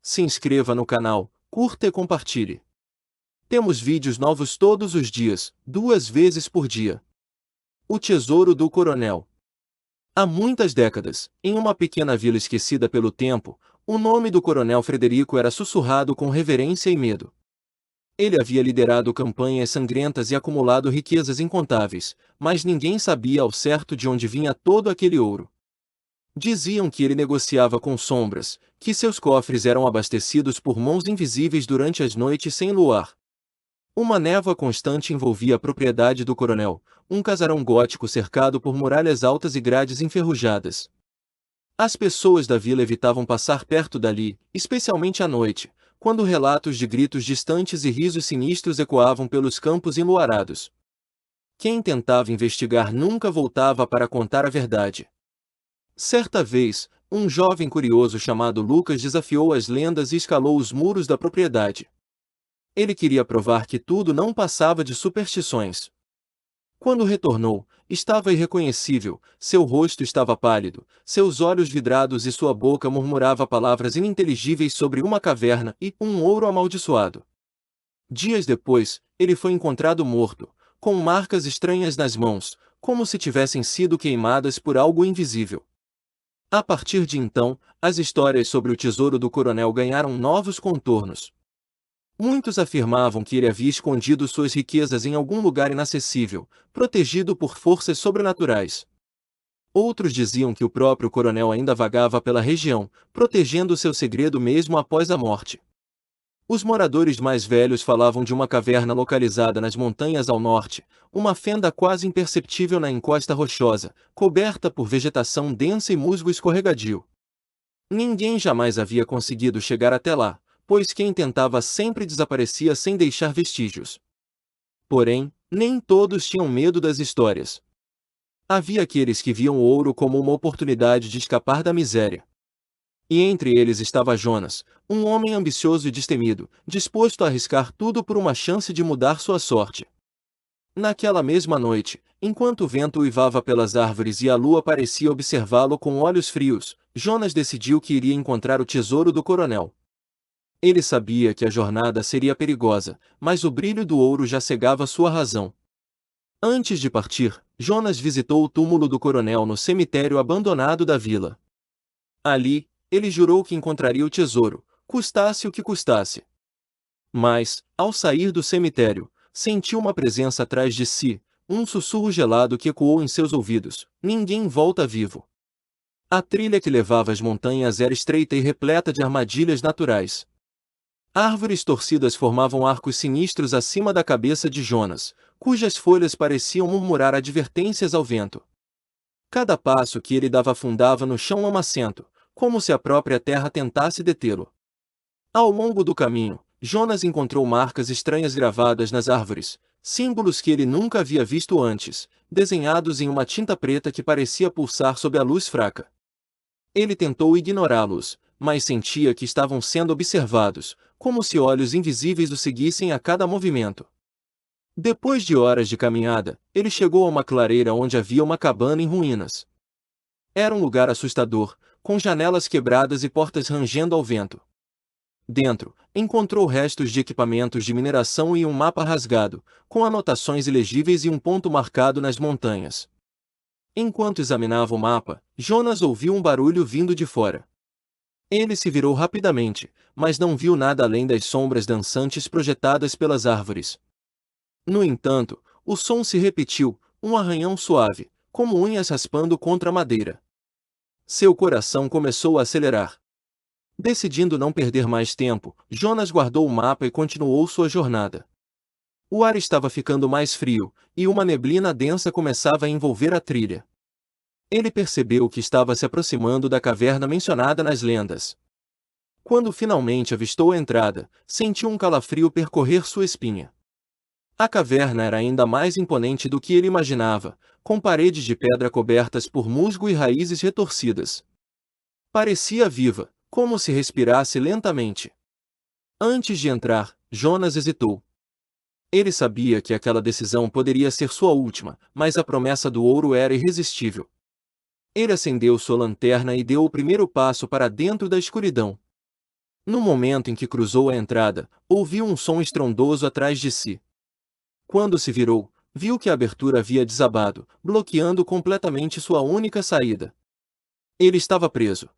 se inscreva no canal, curta e compartilhe. Temos vídeos novos todos os dias, 2 vezes por dia. O Tesouro do Coronel. Há muitas décadas, em uma pequena vila esquecida pelo tempo, o nome do Coronel Frederico era sussurrado com reverência e medo. Ele havia liderado campanhas sangrentas e acumulado riquezas incontáveis, mas ninguém sabia ao certo de onde vinha todo aquele ouro. Diziam que ele negociava com sombras, que seus cofres eram abastecidos por mãos invisíveis durante as noites sem luar. Uma névoa constante envolvia a propriedade do coronel, um casarão gótico cercado por muralhas altas e grades enferrujadas. As pessoas da vila evitavam passar perto dali, especialmente à noite, quando relatos de gritos distantes e risos sinistros ecoavam pelos campos enluarados. Quem tentava investigar nunca voltava para contar a verdade. Certa vez, um jovem curioso chamado Lucas desafiou as lendas e escalou os muros da propriedade. Ele queria provar que tudo não passava de superstições. Quando retornou, estava irreconhecível, seu rosto estava pálido, seus olhos vidrados e sua boca murmurava palavras ininteligíveis sobre uma caverna e um ouro amaldiçoado. Dias depois, ele foi encontrado morto, com marcas estranhas nas mãos, como se tivessem sido queimadas por algo invisível. A partir de então, as histórias sobre o tesouro do coronel ganharam novos contornos. Muitos afirmavam que ele havia escondido suas riquezas em algum lugar inacessível, protegido por forças sobrenaturais. Outros diziam que o próprio coronel ainda vagava pela região, protegendo seu segredo mesmo após a morte. Os moradores mais velhos falavam de uma caverna localizada nas montanhas ao norte, uma fenda quase imperceptível na encosta rochosa, coberta por vegetação densa e musgo escorregadio. Ninguém jamais havia conseguido chegar até lá, pois quem tentava sempre desaparecia sem deixar vestígios. Porém, nem todos tinham medo das histórias. Havia aqueles que viam o ouro como uma oportunidade de escapar da miséria. E entre eles estava Jonas, um homem ambicioso e destemido, disposto a arriscar tudo por uma chance de mudar sua sorte. Naquela mesma noite, enquanto o vento uivava pelas árvores e a lua parecia observá-lo com olhos frios, Jonas decidiu que iria encontrar o tesouro do coronel. Ele sabia que a jornada seria perigosa, mas o brilho do ouro já cegava sua razão. Antes de partir, Jonas visitou o túmulo do coronel no cemitério abandonado da vila. Ali, ele jurou que encontraria o tesouro, custasse o que custasse. Mas, ao sair do cemitério, sentiu uma presença atrás de si, um sussurro gelado que ecoou em seus ouvidos: ninguém volta vivo. A trilha que levava às montanhas era estreita e repleta de armadilhas naturais. Árvores torcidas formavam arcos sinistros acima da cabeça de Jonas, cujas folhas pareciam murmurar advertências ao vento. Cada passo que ele dava afundava no chão lamacento, como se a própria terra tentasse detê-lo. Ao longo do caminho, Jonas encontrou marcas estranhas gravadas nas árvores, símbolos que ele nunca havia visto antes, desenhados em uma tinta preta que parecia pulsar sob a luz fraca. Ele tentou ignorá-los, mas sentia que estavam sendo observados, como se olhos invisíveis o seguissem a cada movimento. Depois de horas de caminhada, ele chegou a uma clareira onde havia uma cabana em ruínas. Era um lugar assustador, com janelas quebradas e portas rangendo ao vento. Dentro, encontrou restos de equipamentos de mineração e um mapa rasgado, com anotações ilegíveis e um ponto marcado nas montanhas. Enquanto examinava o mapa, Jonas ouviu um barulho vindo de fora. Ele se virou rapidamente, mas não viu nada além das sombras dançantes projetadas pelas árvores. No entanto, o som se repetiu, um arranhão suave, como unhas raspando contra a madeira. Seu coração começou a acelerar. Decidindo não perder mais tempo, Jonas guardou o mapa e continuou sua jornada. O ar estava ficando mais frio, e uma neblina densa começava a envolver a trilha. Ele percebeu que estava se aproximando da caverna mencionada nas lendas. Quando finalmente avistou a entrada, sentiu um calafrio percorrer sua espinha. A caverna era ainda mais imponente do que ele imaginava, com paredes de pedra cobertas por musgo e raízes retorcidas. Parecia viva, como se respirasse lentamente. Antes de entrar, Jonas hesitou. Ele sabia que aquela decisão poderia ser sua última, mas a promessa do ouro era irresistível. Ele acendeu sua lanterna e deu o primeiro passo para dentro da escuridão. No momento em que cruzou a entrada, ouviu um som estrondoso atrás de si. Quando se virou, viu que a abertura havia desabado, bloqueando completamente sua única saída. Ele estava preso.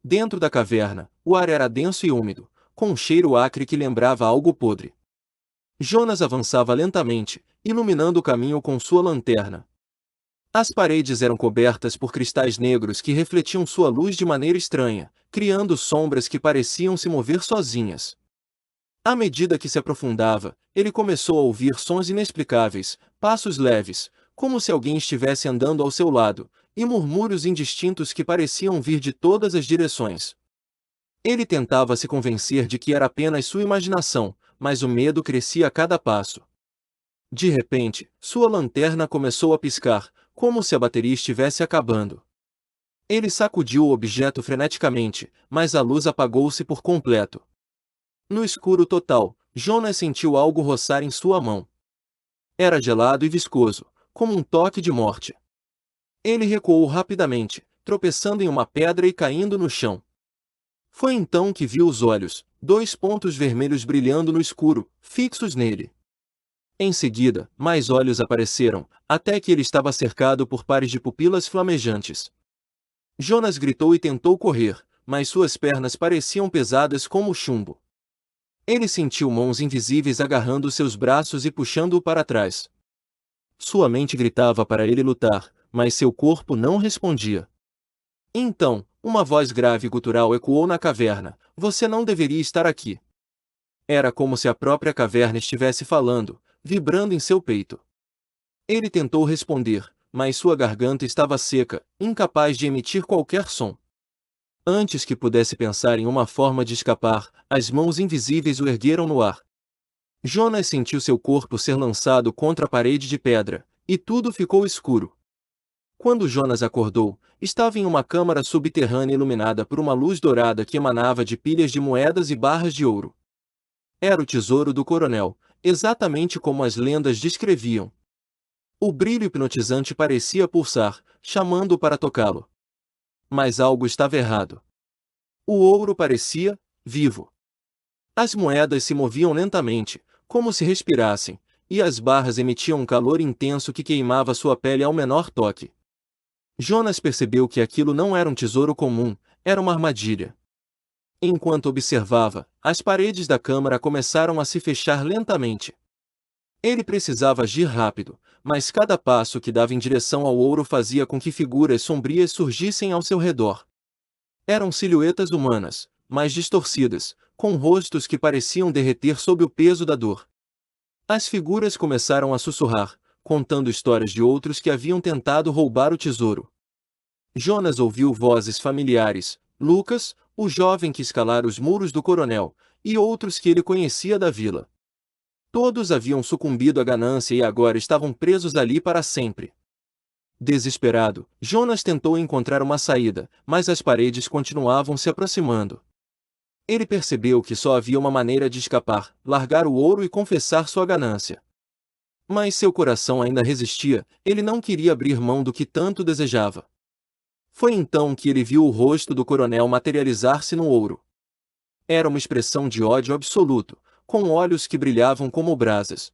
Dentro da caverna, o ar era denso e úmido, com um cheiro acre que lembrava algo podre. Jonas avançava lentamente, iluminando o caminho com sua lanterna. As paredes eram cobertas por cristais negros que refletiam sua luz de maneira estranha, criando sombras que pareciam se mover sozinhas. À medida que se aprofundava, ele começou a ouvir sons inexplicáveis, passos leves, como se alguém estivesse andando ao seu lado, e murmúrios indistintos que pareciam vir de todas as direções. Ele tentava se convencer de que era apenas sua imaginação, mas o medo crescia a cada passo. De repente, sua lanterna começou a piscar, como se a bateria estivesse acabando. Ele sacudiu o objeto freneticamente, mas a luz apagou-se por completo. No escuro total, Jonas sentiu algo roçar em sua mão. Era gelado e viscoso, como um toque de morte. Ele recuou rapidamente, tropeçando em uma pedra e caindo no chão. Foi então que viu os olhos, dois pontos vermelhos brilhando no escuro, fixos nele. Em seguida, mais olhos apareceram, até que ele estava cercado por pares de pupilas flamejantes. Jonas gritou e tentou correr, mas suas pernas pareciam pesadas como chumbo. Ele sentiu mãos invisíveis agarrando seus braços e puxando-o para trás. Sua mente gritava para ele lutar, mas seu corpo não respondia. Então, uma voz grave e gutural ecoou na caverna: "Você não deveria estar aqui." Era como se a própria caverna estivesse falando, vibrando em seu peito. Ele tentou responder, mas sua garganta estava seca, incapaz de emitir qualquer som. Antes que pudesse pensar em uma forma de escapar, as mãos invisíveis o ergueram no ar. Jonas sentiu seu corpo ser lançado contra a parede de pedra, e tudo ficou escuro. Quando Jonas acordou, estava em uma câmara subterrânea iluminada por uma luz dourada que emanava de pilhas de moedas e barras de ouro. Era o tesouro do coronel, exatamente como as lendas descreviam. O brilho hipnotizante parecia pulsar, chamando-o para tocá-lo. Mas algo estava errado. O ouro parecia vivo. As moedas se moviam lentamente, como se respirassem, e as barras emitiam um calor intenso que queimava sua pele ao menor toque. Jonas percebeu que aquilo não era um tesouro comum, era uma armadilha. Enquanto observava, as paredes da câmara começaram a se fechar lentamente. Ele precisava agir rápido, mas cada passo que dava em direção ao ouro fazia com que figuras sombrias surgissem ao seu redor. Eram silhuetas humanas, mas distorcidas, com rostos que pareciam derreter sob o peso da dor. As figuras começaram a sussurrar, contando histórias de outros que haviam tentado roubar o tesouro. Jonas ouviu vozes familiares: Lucas, o jovem que escalara os muros do coronel, e outros que ele conhecia da vila. Todos haviam sucumbido à ganância e agora estavam presos ali para sempre. Desesperado, Jonas tentou encontrar uma saída, mas as paredes continuavam se aproximando. Ele percebeu que só havia uma maneira de escapar: largar o ouro e confessar sua ganância. Mas seu coração ainda resistia, ele não queria abrir mão do que tanto desejava. Foi então que ele viu o rosto do coronel materializar-se no ouro. Era uma expressão de ódio absoluto, com olhos que brilhavam como brasas.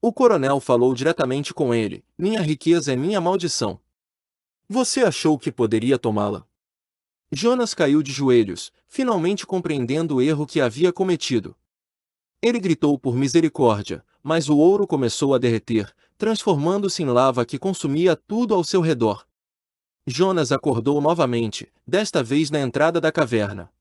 O coronel falou diretamente com ele: "Minha riqueza é minha maldição. Você achou que poderia tomá-la?" Jonas caiu de joelhos, finalmente compreendendo o erro que havia cometido. Ele gritou por misericórdia, mas o ouro começou a derreter, transformando-se em lava que consumia tudo ao seu redor. Jonas acordou novamente, desta vez na entrada da caverna.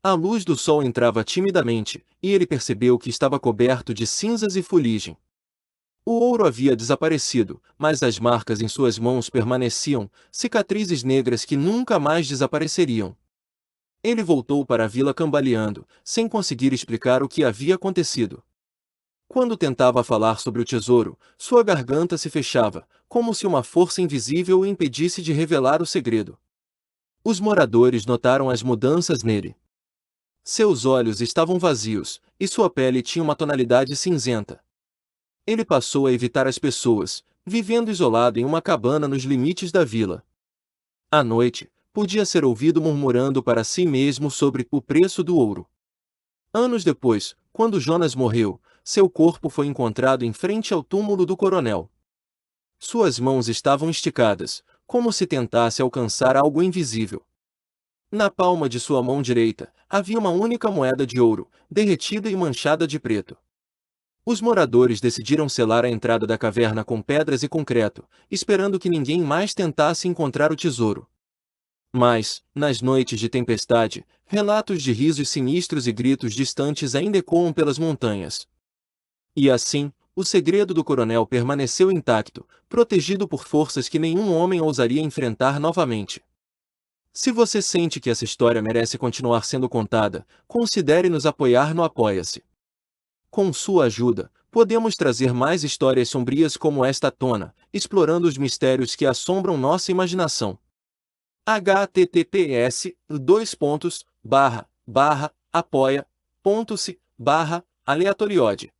A luz do sol entrava timidamente, e ele percebeu que estava coberto de cinzas e fuligem. O ouro havia desaparecido, mas as marcas em suas mãos permaneciam, cicatrizes negras que nunca mais desapareceriam. Ele voltou para a vila cambaleando, sem conseguir explicar o que havia acontecido. Quando tentava falar sobre o tesouro, sua garganta se fechava, como se uma força invisível o impedisse de revelar o segredo. Os moradores notaram as mudanças nele. Seus olhos estavam vazios, e sua pele tinha uma tonalidade cinzenta. Ele passou a evitar as pessoas, vivendo isolado em uma cabana nos limites da vila. À noite, podia ser ouvido murmurando para si mesmo sobre o preço do ouro. Anos depois, quando Jonas morreu, seu corpo foi encontrado em frente ao túmulo do coronel. Suas mãos estavam esticadas, como se tentasse alcançar algo invisível. Na palma de sua mão direita, havia uma única moeda de ouro, derretida e manchada de preto. Os moradores decidiram selar a entrada da caverna com pedras e concreto, esperando que ninguém mais tentasse encontrar o tesouro. Mas, nas noites de tempestade, relatos de risos sinistros e gritos distantes ainda ecoam pelas montanhas. E assim, o segredo do coronel permaneceu intacto, protegido por forças que nenhum homem ousaria enfrentar novamente. Se você sente que essa história merece continuar sendo contada, considere nos apoiar no Apoia-se. Com sua ajuda, podemos trazer mais histórias sombrias como esta à tona, explorando os mistérios que assombram nossa imaginação. https://apoia.se/aleatoriode